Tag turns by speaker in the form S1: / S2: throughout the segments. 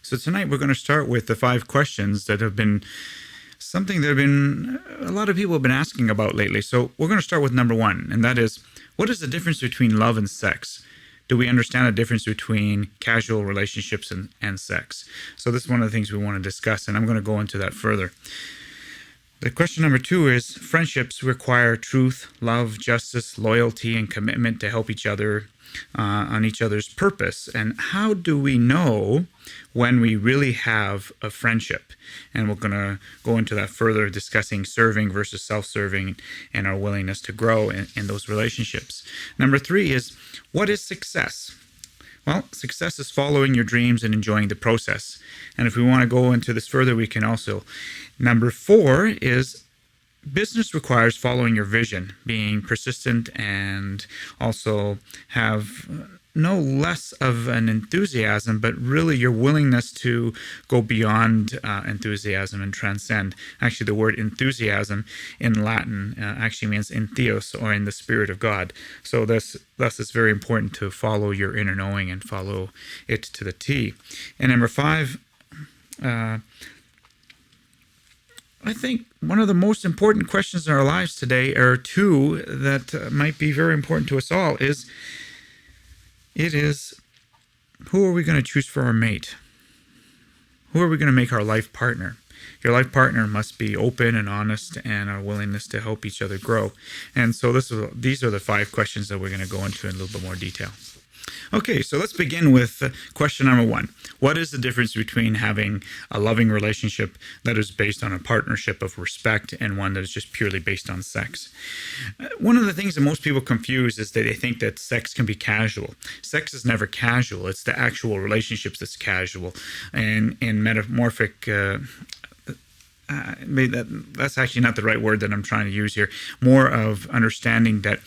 S1: So tonight we're going to start with the 5 questions that have been something that a lot of people have been asking about lately. So we're going to start with number 1, and that is, what is the difference between love and sex? Do we understand the difference between casual relationships and sex? So this is one of the things we want to discuss, and I'm going to go into that further. The question number 2 is, friendships require truth, love, justice, loyalty, and commitment to help each other on each other's purpose. And how do we know when we really have a friendship? And we're going to go into that further, discussing serving versus self-serving and our willingness to grow in those relationships. Number 3 is, what is success? Well, success is following your dreams and enjoying the process. And if we want to go into this further, we can also. Number 4 is, business requires following your vision, being persistent, and also have no less of an enthusiasm, but really your willingness to go beyond enthusiasm and transcend. Actually, the word enthusiasm in Latin actually means in theos, or in the spirit of God. So thus it's very important to follow your inner knowing and follow it to the T. And number 5, I think one of the most important questions in our lives today are 2 that might be very important to us all. It is, who are we going to choose for our mate? Who are we going to make our life partner? Your life partner must be open and honest, and our willingness to help each other grow. And so these are the 5 questions that we're going to go into in a little bit more detail. Okay, so let's begin with question number 1. What is the difference between having a loving relationship that is based on a partnership of respect and one that is just purely based on sex? One of the things that most people confuse is that they think that sex can be casual. Sex is never casual. It's the actual relationships that's casual. And in metamorphic... that's actually not the right word that I'm trying to use here. More of understanding that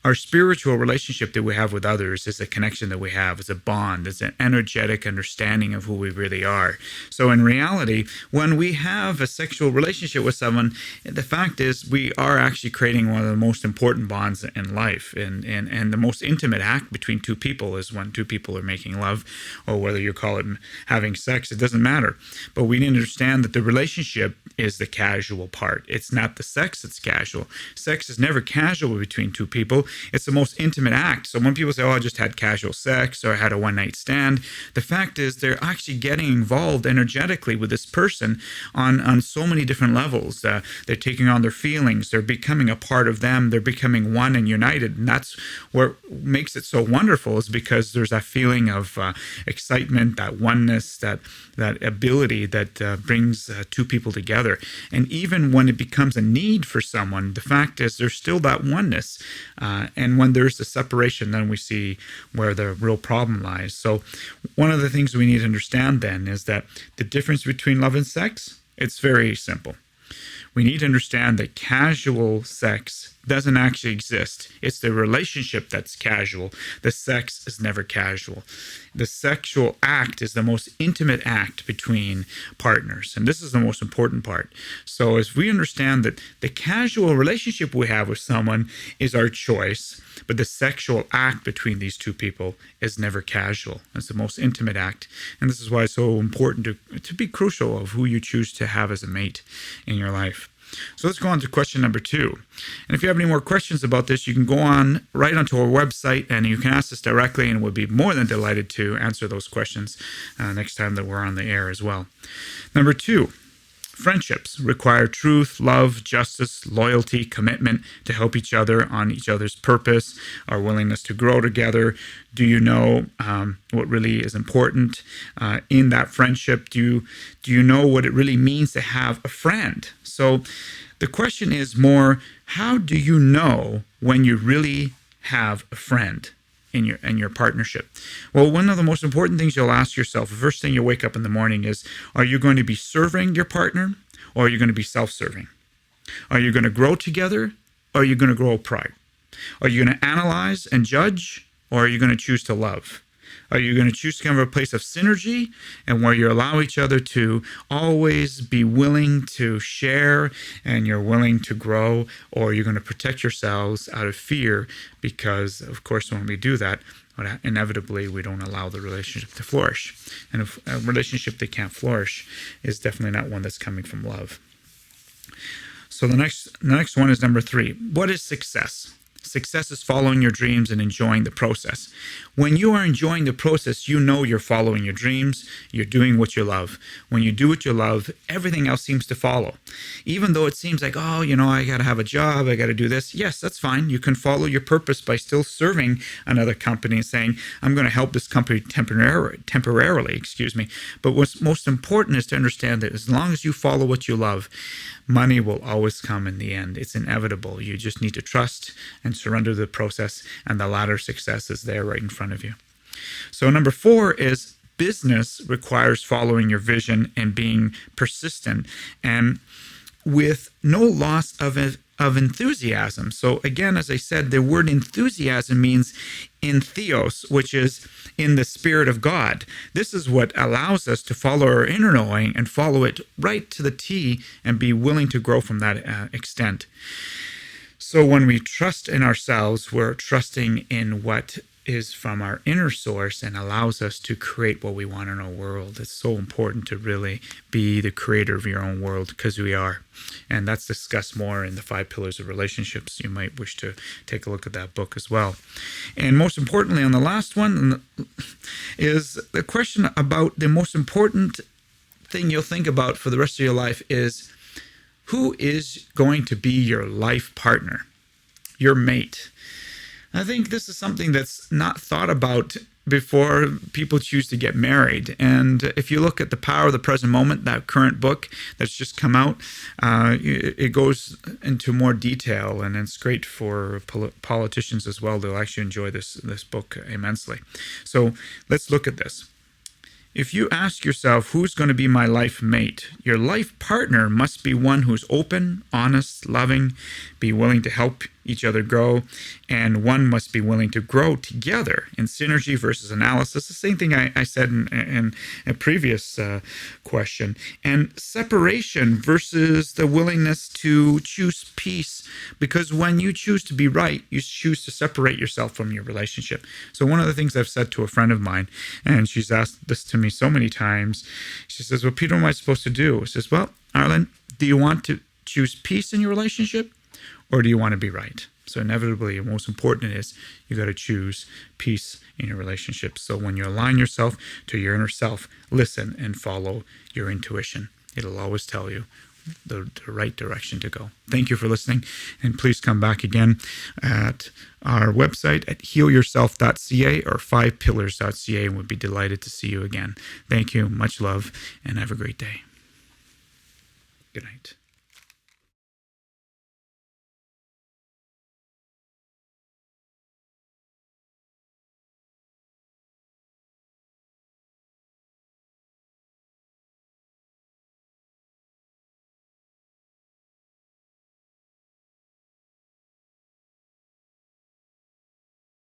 S1: our spiritual relationship that we have with others is a connection that we have, is a bond, is an energetic understanding of who we really are. So in reality, when we have a sexual relationship with someone, the fact is we are actually creating one of the most important bonds in life. And the most intimate act between 2 people is when 2 people are making love, or whether you call it having sex, it doesn't matter. But we need to understand that the relationship is the casual part. It's not the sex that's casual. Sex is never casual between 2 people. It's the most intimate act. So when people say, oh, I just had casual sex, or I had a one-night stand, the fact is they're actually getting involved energetically with this person on so many different levels. They're taking on their feelings. They're becoming a part of them. They're becoming one and united. And that's what makes it so wonderful, is because there's that feeling of excitement, that oneness, that ability that brings 2 people together. And even when it becomes a need for someone, the fact is there's still that oneness. And when there's the separation, then we see where the real problem lies. So one of the things we need to understand then is that the difference between love and sex, it's very simple. We need to understand that casual sex doesn't actually exist. It's the relationship that's casual. The sex is never casual. The sexual act is the most intimate act between partners. And this is the most important part. So as we understand that the casual relationship we have with someone is our choice, but the sexual act between these 2 people is never casual. It's the most intimate act. And this is why it's so important to be crucial of who you choose to have as a mate in your life. So let's go on to question number 2. And if you have any more questions about this, you can go on right onto our website, and you can ask us directly, and we'll be more than delighted to answer those questions next time that we're on the air as well. Number 2, friendships require truth, love, justice, loyalty, commitment to help each other on each other's purpose, our willingness to grow together. Do you know what really is important in that friendship? Do you know what it really means to have a friend? So the question is more, how do you know when you really have a friend in your partnership? Well, one of the most important things you'll ask yourself, the first thing you wake up in the morning is, are you going to be serving your partner, or are you going to be self-serving? Are you going to grow together, or are you going to grow apart? Are you going to analyze and judge, or are you going to choose to love? Are you going to choose to come from a place of synergy and where you allow each other to always be willing to share and you're willing to grow? Or are you going to protect yourselves out of fear? Because, of course, when we do that, inevitably we don't allow the relationship to flourish. And if a relationship that can't flourish is definitely not one that's coming from love. So the next one is number 3. What is success? Success is following your dreams and enjoying the process. When you are enjoying the process, you know you're following your dreams, you're doing what you love. When you do what you love, everything else seems to follow. Even though it seems like, I got to have a job, I got to do this. Yes, that's fine. You can follow your purpose by still serving another company and saying, I'm going to help this company temporarily, But what's most important is to understand that as long as you follow what you love, money will always come in the end. It's inevitable. You just need to trust and surrender to the process, and the latter success is there right in front of you. So number 4 is business requires following your vision and being persistent and with no loss of enthusiasm. So again, as I said, the word enthusiasm means in theos, which is in the Spirit of God. This is what allows us to follow our inner knowing and follow it right to the T and be willing to grow from that extent. So when we trust in ourselves, we're trusting in what is from our inner source and allows us to create what we want in our world. It's so important to really be the creator of your own world, because we are. And that's discussed more in the 5 Pillars of Relationships. You might wish to take a look at that book as well. And most importantly, on the last one is the question about the most important thing you'll think about for the rest of your life is, who is going to be your life partner, your mate? I think this is something that's not thought about before people choose to get married. And if you look at The Power of the Present Moment, that current book that's just come out, it goes into more detail, and it's great for politicians as well. They'll actually enjoy this book immensely. So let's look at this. If you ask yourself, who's going to be my life mate? Your life partner must be one who's open, honest, loving, be willing to help each other grow, and one must be willing to grow together in synergy versus analysis. The same thing I said in a previous question. And separation versus the willingness to choose peace, because when you choose to be right, you choose to separate yourself from your relationship. So one of the things I've said to a friend of mine, and she's asked this to me so many times, she says, well, Peter, what am I supposed to do? I says, well, Arlen, do you want to choose peace in your relationship, or do you want to be right? So inevitably, the most important is you got to choose peace in your relationship. So when you align yourself to your inner self, listen and follow your intuition. It'll always tell you the right direction to go. Thank you for listening, and please come back again at our website at healyourself.ca or 5pillars.ca, and we'd be delighted to see you again. Thank you, much love, and have a great day. Good night.